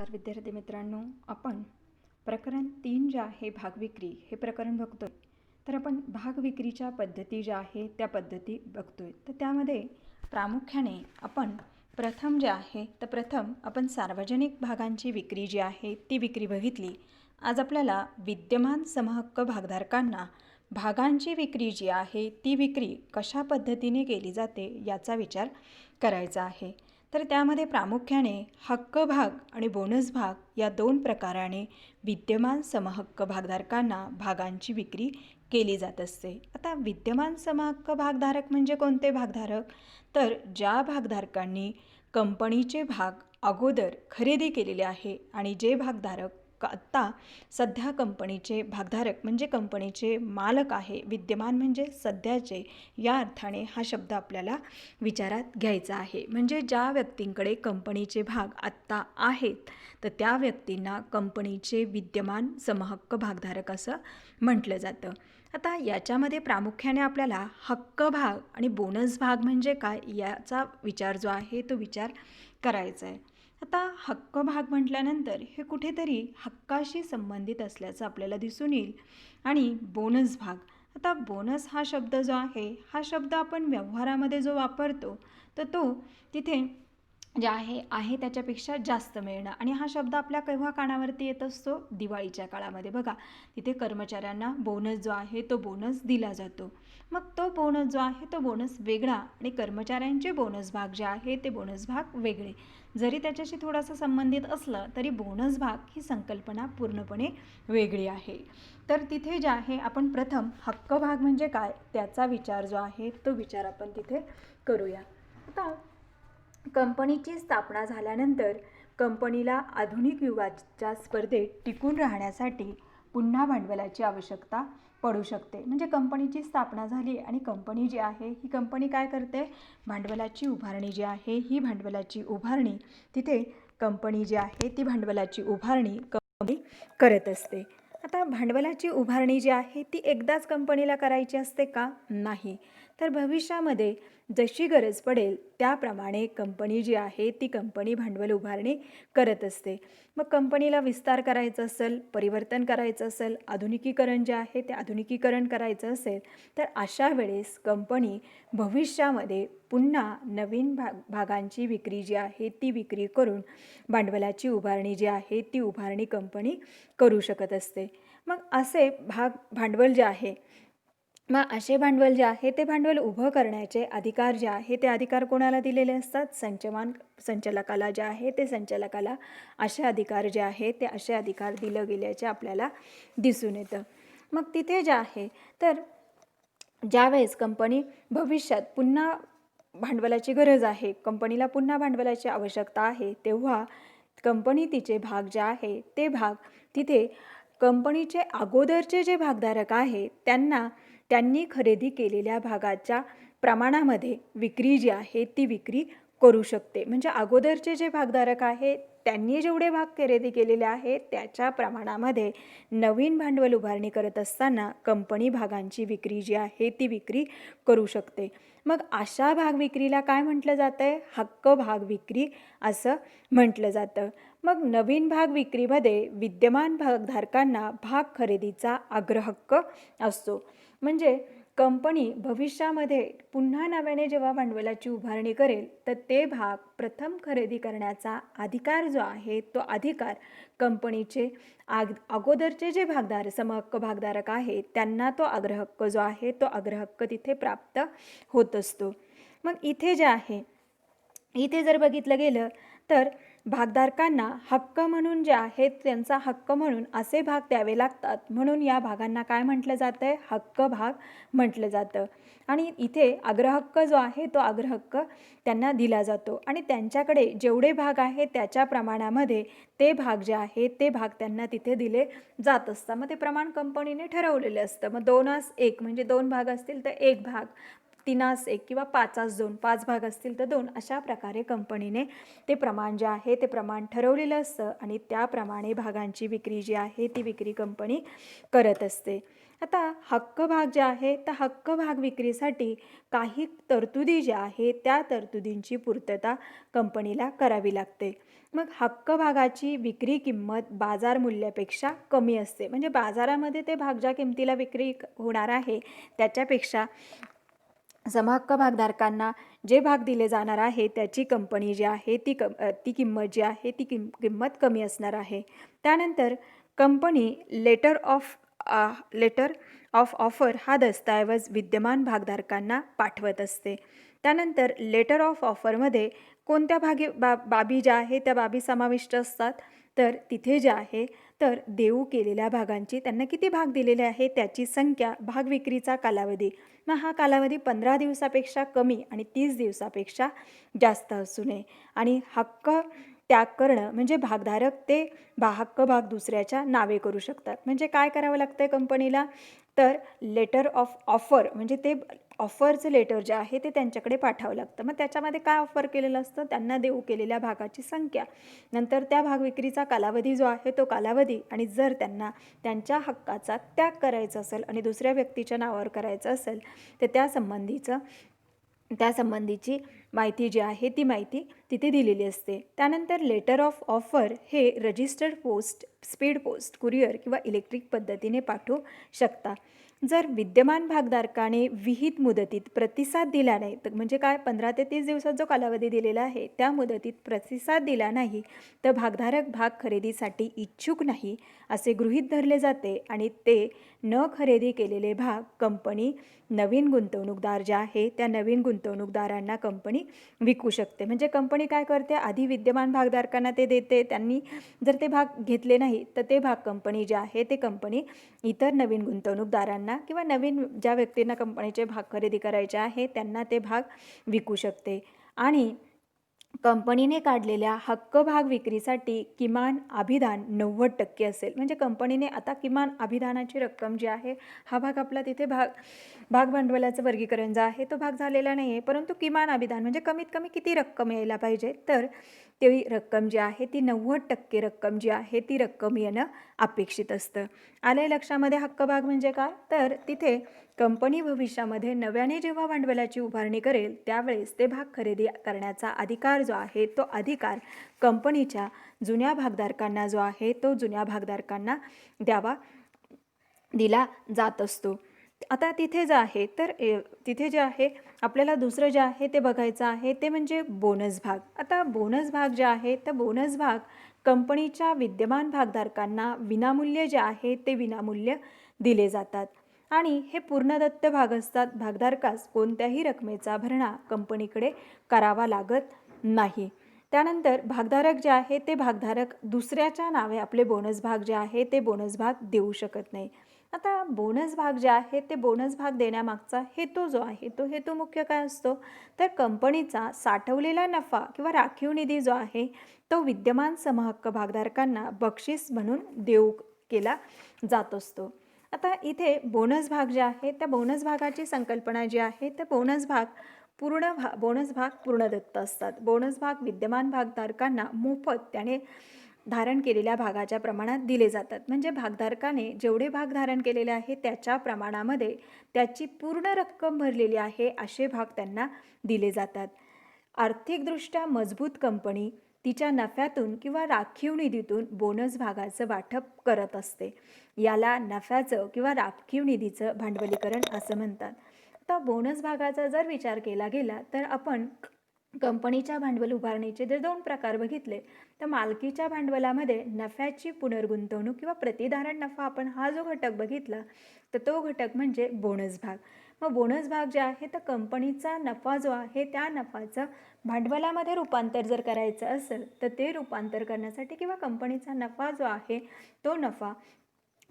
नमस्कार विद्यार्थी मित्रांनो, आपण प्रकरण 3 जे आहे भागविक्री हे प्रकरण बघतोय. तर आपण भागविक्रीच्या पद्धती ज्या आहे त्या पद्धती बघतोय. तर त्यामध्ये प्रामुख्याने आपण प्रथम जे आहे तर प्रथम आपण सार्वजनिक भागांची विक्री जी आहे ती विक्री बघितली. आज आपल्याला विद्यमान समहक्क भागधारकांना भागांची विक्री जी आहे ती विक्री कशा पद्धतीने केली जाते याचा विचार करायचा आहे. तर त्यामध्ये प्रामुख्याने हक्क भाग आणि बोनस भाग या दोन प्रकाराने विद्यमान समहक्क भागधारकांना भागांची विक्री केली जात असते. आता विद्यमान समहक्क भागधारक म्हणजे कोणते भागधारक? तर ज्या भागधारकांनी कंपनीचे भाग अगोदर खरेदी केलेले आहे आणि जे भागधारक आत्ता सध्या कंपनीचे भागधारक म्हणजे कंपनीचे मालक आहे, विद्यमान म्हणजे सध्याचे, या अर्थाने हा शब्द आपल्याला विचारात घ्यायचा आहे. म्हणजे ज्या व्यक्तींकडे कंपनीचे भाग आत्ता आहेत तर त्या व्यक्तींना कंपनीचे विद्यमान समहक्क भागधारक असं म्हटलं जातं. आता याच्यामध्ये प्रामुख्याने आपल्याला हक्क भाग आणि बोनस भाग म्हणजे काय याचा विचार जो आहे तो विचार करायचा आहे. आता हक्क भाग म्हटल्यानंतर हे कुठेतरी हक्काशी संबंधित असल्याचं आपल्याला दिसून येईल. आणि बोनस भाग, आता बोनस हा शब्द जो आहे हा शब्द आपण व्यवहारामध्ये जो वापरतो तर तो तिथे जे आहे त्याच्यापेक्षा जास्त मिळणं. आणि हा शब्द आपल्या केव्हा कानावरती येत असतो? दिवाळीच्या काळामध्ये. बघा, तिथे कर्मचाऱ्यांना बोनस जो आहे तो बोनस दिला जातो. मग तो बोनस जो आहे तो बोनस वेगळा आणि कर्मचाऱ्यांचे बोनस भाग जे आहे ते बोनस भाग वेगळे. जरी त्याच्याशी थोडासा संबंधित असलं तरी बोनस भाग ही संकल्पना पूर्णपणे वेगळी आहे. तर तिथे जे आहे आपण प्रथम हक्क भाग म्हणजे काय त्याचा विचार जो आहे तो विचार आपण तिथे करूया. आता कंपनीची स्थापना झाल्यानंतर कंपनीला आधुनिक युगाच्या स्पर्धेत टिकून राहण्यासाठी पुन्हा भांडवलाची आवश्यकता पडू शकते. म्हणजे कंपनीची स्थापना झाली आणि कंपनी जी आहे ही कंपनी काय करते? भांडवलाची उभारणी जी आहे ही भांडवलाची उभारणी तिथे कंपनी जी आहे ती भांडवलाची उभारणी कंपनी करत असते. आता भांडवलाची उभारणी जी आहे ती एकदाच कंपनीला करायची असते का? नाही. तर भविष्यामध्ये जशी गरज पडेल त्याप्रमाणे कंपनी जी आहे ती कंपनी भांडवल उभारणी करत असते. मग कंपनीला विस्तार करायचं असेल, परिवर्तन करायचं असेल, आधुनिकीकरण जे आहे ते आधुनिकीकरण करायचं असेल तर अशा वेळेस कंपनी भविष्यामध्ये पुन्हा नवीन भागांची विक्री जी आहे ती विक्री करून भांडवलाची उभारणी जी आहे ती उभारणी कंपनी करू शकत असते. मग असे भांडवल जे आहे, मग असे भांडवल जे आहे ते भांडवल उभं करण्याचे अधिकार जे आहे ते अधिकार कोणाला दिलेले असतात? संचालकाला जे आहे ते संचालकाला असे अधिकार जे आहे ते असे अधिकार दिलं गेल्याचे आपल्याला दिसून येतं. मग तिथे जे आहे तर ज्यावेळेस कंपनी भविष्यात पुन्हा भांडवलाची गरज आहे, कंपनीला पुन्हा भांडवलाची आवश्यकता आहे, तेव्हा कंपनी तिचे भाग जे आहे ते भाग तिथे कंपनीचे अगोदरचे जे भागधारक आहे त्यांनी खरेदी केलेल्या भागाच्या प्रमाणामध्ये विक्री जी आहे ती विक्री करू शकते. म्हणजे अगोदरचे जे भागधारक आहेत त्यांनी जेवढे भाग खरेदी केलेले आहेत त्याच्या प्रमाणामध्ये नवीन भांडवल उभारणी करत असताना कंपनी भागांची विक्री जी आहे ती विक्री करू शकते. मग अशा भाग विक्रीला काय म्हटलं जातं आहे? हक्क भाग विक्री असं म्हटलं जातं. मग नवीन भाग विक्रीमध्ये विद्यमान भागधारकांना भाग खरेदीचा अग्रहक्क असतो. म्हणजे कंपनी भविष्यामध्ये पुन्हा नव्याने जेव्हा भांडवलाची उभारणी करेल तर ते भाग प्रथम खरेदी करण्याचा अधिकार जो आहे तो अधिकार कंपनीचे अगोदरचे जे समहक्क भागधारक आहेत त्यांना तो अग्रहक्क जो आहे तो अग्रहक्क तिथे प्राप्त होत असतो. मग इथे जे आहे इथे जर बघितलं गेलं तर भागधारकांना हक्क म्हणून जे आहेत त्यांचा हक्क म्हणून असे भाग द्यावे लागतात, म्हणून या भागांना काय म्हटलं जातं आहे? हक्क भाग म्हटलं जातं. आणि इथे अग्रहक्क जो आहे तो अग्रहक्क त्यांना दिला जातो आणि त्यांच्याकडे जेवढे भाग आहे त्याच्या प्रमाणामध्ये ते भाग जे आहे ते भाग त्यांना तिथे दिले जात असतात. मग ते प्रमाण कंपनीने ठरवलेले असतं. मग 2:1 म्हणजे 2 भाग असतील तर 1 भाग, 3:1 किंवा 5:2, 5 भाग असतील तर 2, अशा प्रकारे कंपनीने ते प्रमाण जे आहे ते प्रमाण ठरवलेलं असतं आणि त्याप्रमाणे भागांची विक्री जी आहे ती विक्री कंपनी करत असते. आता हक्क भाग जे आहे तर हक्क भाग विक्रीसाठी काही तरतुदी ज्या आहेत त्या तरतुदींची पूर्तता कंपनीला करावी लागते. मग हक्क भागाची विक्री किंमत बाजार मूल्यापेक्षा कमी असते, म्हणजे बाजारामध्ये ते भाग ज्या किमतीला विक्री होणार आहे त्याच्यापेक्षा समहक्क भागधारकांना जे भाग दिले जाणार आहे त्याची कंपनी जी आहे ती किंमत जी आहे ती किंमत कमी असणार आहे. त्यानंतर कंपनी लेटर ऑफ ऑफर हा दस्तऐवज विद्यमान भागधारकांना पाठवत असते. त्यानंतर लेटर ऑफ ऑफरमध्ये कोणत्या बाबी ज्या आहे त्या बाबी समाविष्ट असतात, तर तिथे जे आहे तर देऊ केलेल्या भागांची त्यांना किती भाग दिलेले आहे त्याची संख्या, भाग विक्रीचा कालावधी, मग हा कालावधी 15 दिवसापेक्षा कमी आणि 30 दिवसापेक्षा जास्त असू नये. आणि हक्क त्याग करणं म्हणजे भागधारक ते हक्क भाग दुसऱ्याच्या नावे करू शकतात. म्हणजे काय करावं लागतं कंपनीला, तर लेटर ऑफ ऑफर म्हणजे ते ऑफरचं लेटर जे आहे ते त्यांच्याकडे पाठवावं लागतं. मग त्याच्यामध्ये काय ऑफर केलेलं असतं, त्यांना देऊ केलेल्या भागाची संख्या, नंतर त्या भाग विक्रीचा कालावधी जो आहे तो कालावधी, आणि जर त्यांना त्यांच्या हक्काचा त्याग करायचा असेल आणि दुसऱ्या व्यक्तीच्या नावावर करायचं असेल तर त्यासंबंधीची माहिती जी आहे ती माहिती तिथे दिलेली असते. त्यानंतर लेटर ऑफ ऑफर हे registered post, speed post, courier किंवा इलेक्ट्रिक पद्धतीने पाठवू शकता. जर विद्यमान भागधारकाने विहित मुदतीत प्रतिसाद दिला नाही, तर म्हणजे काय, 15 ते 30 दिवसात जो कालावधी दिलेला आहे त्या मुदतीत प्रतिसाद दिला नाही तर भागधारक भाग खरेदीसाठी इच्छुक नाही असे गृहीत धरले जाते आणि ते न खरेदी केलेले भाग कंपनी नवीन गुंतवणूकदार जे आहे त्या नवीन गुंतवणूकदारांना कंपनी विकू शकते. म्हणजे कंपनी काय करते, आधी विद्यमान भागधारकांना ते देते, त्यांनी जर ते भाग घेतले नाही तर ते भाग कंपनी जे आहे ते कंपनी इतर नवीन गुंतवणूकदारांना किंवा नवीन ज्या व्यक्तींना कंपनीचे भाग खरेदी करायचे आहे त्यांना ते भाग विकू शकते. आणि कंपनीने काढलेल्या हक्क भाग विक्रीसाठी किमान अभिदान 90% असेल. म्हणजे कंपनीने आता किमान अभिदानाची रक्कम जी आहे, हा भाग आपला तिथे भाग भांडवलाचं वर्गीकरण जे आहे तो भाग झालेला नाही आहे, परंतु किमान अभिदान म्हणजे कमीत कमी किती रक्कम यायला पाहिजे, तर ती रक्कम जी आहे ती 90% रक्कम जी आहे ती रक्कम येणं अपेक्षित असतं. आलंय लक्षामध्ये हक्क भाग म्हणजे काय, तर तिथे कंपनी भविष्यामध्ये नव्याने जेव्हा भांडवलाची उभारणी करेल त्यावेळेस ते भाग खरेदी करण्याचा अधिकार जो आहे तो अधिकार कंपनीच्या जुन्या भागधारकांना जो आहे तो जुन्या भागधारकांना दिला जात असतो. आता तिथे जे आहे तर तिथे जे आहे आपल्याला दुसरं जे आहे ते बघायचं आहे ते म्हणजे बोनस भाग. आता बोनस भाग जे आहे तर बोनस भाग कंपनीच्या विद्यमान भागधारकांना विनामूल्य जे आहे ते विनामूल्य दिले जातात आणि हे पूर्णदत्त भाग असतात. भागधारकास कोणत्याही रकमेचा भरणा कंपनीकडे करावा लागत नाही. त्यानंतर भागधारक जे आहे ते भागधारक दुसऱ्याच्या नावे आपले बोनस भाग जे आहे ते बोनस भाग देऊ शकत नाही. आता बोनस भाग जे आहे ते बोनस भाग देण्यामागचा हेतू जो आहे तो हेतू मुख्य काय असतो, तर कंपनीचा साठवलेला नफा किंवा राखीव निधी जो आहे तो विद्यमान समहक्क भागधारकांना बक्षीस म्हणून देऊ केला जात असतो. आता इथे बोनस भाग जे आहे त्या बोनस भागाची संकल्पना जी आहे तर बोनस भाग पूर्णदत्त असतात. बोनस भाग विद्यमान भागधारकांना मोफत त्याने धारण केलेल्या भागाच्या प्रमाणात दिले जातात. म्हणजे भागधारकाने जेवढे भाग धारण केलेले आहे त्याच्या प्रमाणामध्ये त्याची पूर्ण रक्कम भरलेली आहे असे भाग त्यांना दिले जातात. आर्थिकदृष्ट्या मजबूत कंपनी तिच्या नफ्यातून किंवा राखीव निधीतून बोनस भागाचं वाटप करत असते. याला नफ्याचं किंवा राखीव निधीचं भांडवलीकरण असं म्हणतात. आता बोनस भागाचा जर विचार केला गेला तर आपण कंपनीच्या भांडवल उभारणीचे जर 2 प्रकार बघितले तर मालकीच्या भांडवलामध्ये नफ्याची पुनर्गुंतवणूक किंवा प्रतिधारण नफा आपण हा जो घटक बघितला तर तो घटक म्हणजे बोनस भाग. मग बोनस भाग जे आहे तर कंपनीचा नफा जो आहे त्या नफाचं भांडवलामध्ये रूपांतर जर करायचं असेल तर ते रूपांतर करण्यासाठी किंवा कंपनीचा नफा जो आहे तो नफा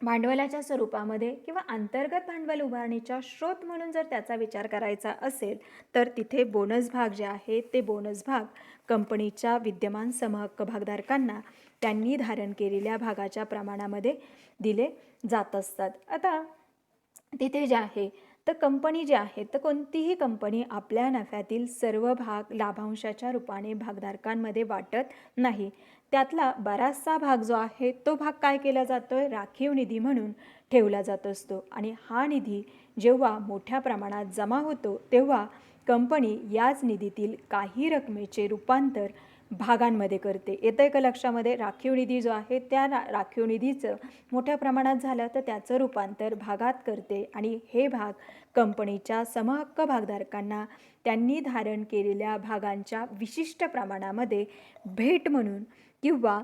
भांडवलाच्या स्वरूपामध्ये किंवा अंतर्गत भांडवल उभारणीच्या स्रोत म्हणून जर त्याचा विचार करायचा असेल तर तिथे बोनस भाग जे आहे ते बोनस भाग कंपनीच्या विद्यमान समहक्क भागधारकांना त्यांनी धारण केलेल्या भागाच्या प्रमाणामध्ये दिले जात असतात. आता तिथे जे आहे तर कंपनी जी आहे तर कोणतीही कंपनी आपल्या नफ्यातील सर्व भाग लाभांशाच्या रूपाने भागधारकांमध्ये वाटत नाही. त्यातला बराचसा भाग जो आहे तो भाग काय केला जातो आहे, राखीव निधी म्हणून ठेवला जात असतो. आणि हा निधी जेव्हा मोठ्या प्रमाणात जमा होतो तेव्हा कंपनी याच निधीतील काही रकमेचे रूपांतर भागांमध्ये करते. येतं आहे का लक्षामध्ये? राखीव निधी जो आहे त्या राखीव निधीचं मोठ्या प्रमाणात झालं तर त्याचं रूपांतर भागात करते आणि हे भाग कंपनीच्या समहक्क भागधारकांना त्यांनी धारण केलेल्या भागांच्या विशिष्ट प्रमाणामध्ये भेट म्हणून किंवा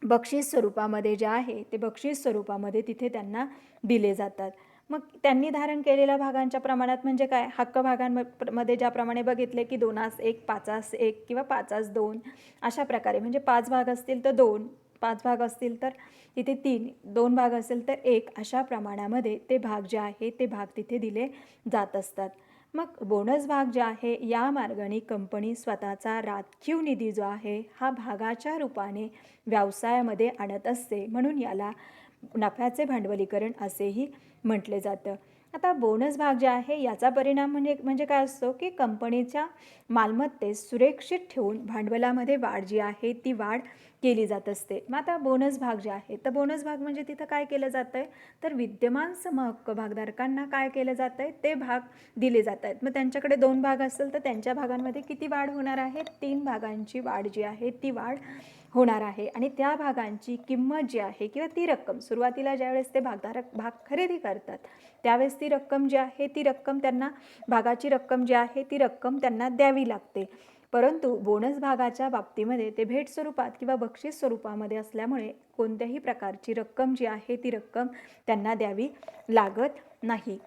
बक्षीस स्वरूपामध्ये जे आहे ते बक्षीस स्वरूपामध्ये तिथे त्यांना दिले जातात. मग त्यांनी धारण केलेल्या भागांच्या प्रमाणात म्हणजे काय, हक्क भागांमध्ये ज्याप्रमाणे बघितले की 2:1, 5:1 किंवा 5:2 अशा प्रकारे, म्हणजे 5 भाग असतील तर 2, 5 भाग असतील तर तिथे 3, 2 भाग असेल तर 1, अशा प्रमाणामध्ये ते भाग जे आहे ते भाग तिथे दिले जात असतात. मग बोनस भाग जे आहे या मार्गाने कंपनी स्वतःचा राखीव निधी जो आहे हा भागाच्या रूपाने व्यवसायामध्ये आणत असते, म्हणून याला नफ्याचे भांडवलीकरण असेही म्हटले जातं. आता बोनस भाग जे आहे याचा परिणाम म्हणजे काय असतो की कंपनीच्या मालमत्तेत सुरक्षित ठेवून भांडवलामध्ये वाढ जी आहे ती वाढ केली जात असते. मग आता बोनस भाग जे आहे तर बोनस भाग म्हणजे तिथं काय केलं जातं आहे, तर विद्यमान समहक्क भागधारकांना काय केलं जातं आहे, ते भाग दिले जात आहेत. मग त्यांच्याकडे 2 भाग असेल तर त्यांच्या भागांमध्ये किती वाढ होणार आहे, 3 भागांची वाढ जी आहे ती वाढ होणार आहे. आणि त्या भागांची किंमत जी आहे किंवा ती रक्कम सुरुवातीला ज्यावेळेस ते भागधारक भाग खरेदी करतात त्यावेळेस ती रक्कम जी आहे ती रक्कम त्यांना, भागाची रक्कम जी आहे ती रक्कम त्यांना द्यावी लागते. परंतु बोनस भागाच्या बाबतीमध्ये ते भेट स्वरूपात किंवा बक्षीस स्वरूपामध्ये असल्यामुळे कोणत्याही प्रकारची रक्कम जी आहे ती रक्कम त्यांना द्यावी लागत नाही.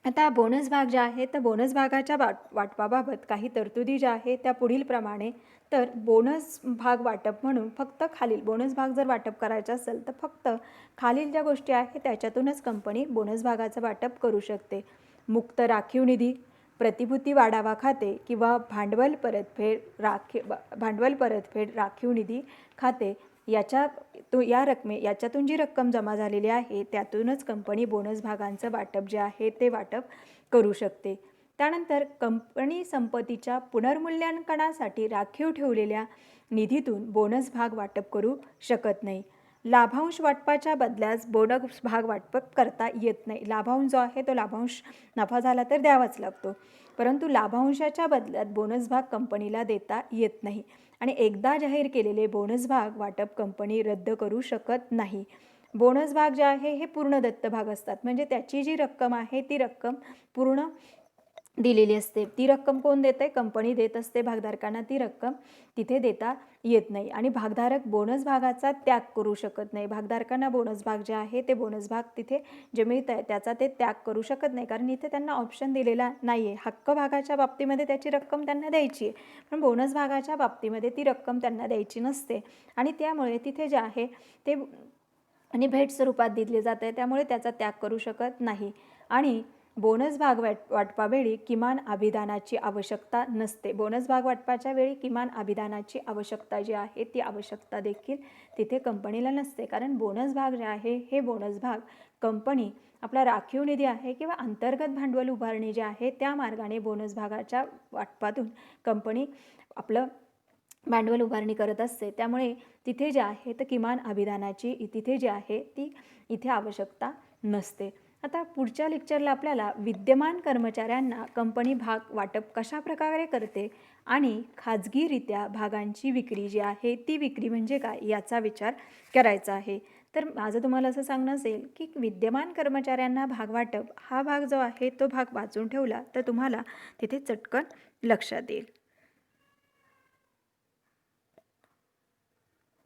आता बोनस भाग जे आहे तर बोनस भागाच्या वाटपाबाबत काही तरतुदी ज्या आहे त्या पुढील प्रमाणे. तर बोनस भाग वाटप म्हणून फक्त खालील बोनस भाग जर वाटप करायचा असेल तर फक्त खालील ज्या गोष्टी आहेत त्याच्यातूनच कंपनी बोनस भागाचं वाटप करू शकते. मुक्त राखीव निधी, प्रतिभूती वाढावा खाते किंवा भांडवल परतफेड राखीव निधी खाते याच्यातून जी रक्कम जमा झालेली आहे त्यातूनच कंपनी बोनस भागांचं वाटप जे आहे ते वाटप करू शकते. त्यानंतर कंपनी संपत्तीच्या पुनर्मूल्यांकनासाठी राखीव ठेवलेल्या निधीतून बोनस भाग वाटप करू शकत नाही. लाभांश वाटपाच्या बदल्यास बोनस भाग वाटप करता येत नाही. लाभांश जो आहे तो लाभांश नफा झाला तर द्यावाच लागतो, परंतु लाभांशाच्या बदल्यात बोनस भाग कंपनीला देता येत नाही. आणि एकदा जाहीर केलेले बोनस भाग वाटप कंपनी रद्द करू शकत नाही. बोनस भाग जे आहे हे पूर्ण दत्त भाग असतात, म्हणजे त्याची जी रक्कम आहे ती रक्कम पूर्ण दिलेली असते. ती रक्कम कोण देते, कंपनी देत असते भागधारकांना, ती रक्कम तिथे देता येत नाही. आणि भागधारक बोनस भागाचा त्याग करू शकत नाही. भागधारकांना बोनस भाग जे आहे ते बोनस भाग तिथे जे मिळत आहे त्याचा ते त्याग करू शकत नाही, कारण इथे त्यांना ऑप्शन दिलेला नाही आहे. हक्क भागाच्या बाबतीमध्ये त्याची रक्कम त्यांना द्यायची आहे, पण बोनस भागाच्या बाबतीमध्ये ती रक्कम त्यांना द्यायची नसते आणि त्यामुळे तिथे जे आहे ते आणि भेट स्वरूपात दिले जात आहे, त्यामुळे त्याचा त्याग करू शकत नाही. आणि बोनस भाग वाटपावेळी किमान अभिदानाची आवश्यकता नसते. बोनस भाग वाटपाच्या वेळी किमान अभिदानाची आवश्यकता जी आहे ती आवश्यकता देखील तिथे कंपनीला नसते, कारण बोनस भाग जे आहे हे बोनस भाग कंपनी आपला राखीव निधी आहे किंवा अंतर्गत भांडवल उभारणी जे आहे त्या मार्गाने बोनस भागाच्या वाटपातून कंपनी आपलं भांडवल उभारणी करत असते. त्यामुळे तिथे जे आहे तर किमान अभिदानाची तिथे जी आहे ती इथे आवश्यकता नसते. आता पुढच्या लेक्चरला आपल्याला विद्यमान कर्मचाऱ्यांना कंपनी भाग वाटप कशा प्रकारे करते आणि खाजगीरित्या भागांची विक्री जी आहे ती विक्री म्हणजे काय याचा विचार करायचा आहे. तर माझं तुम्हाला असं सांगणं असेल की विद्यमान कर्मचाऱ्यांना भाग वाटप हा भाग जो आहे तो भाग वाचून ठेवला तर तुम्हाला तिथे चटकन लक्षात येईल.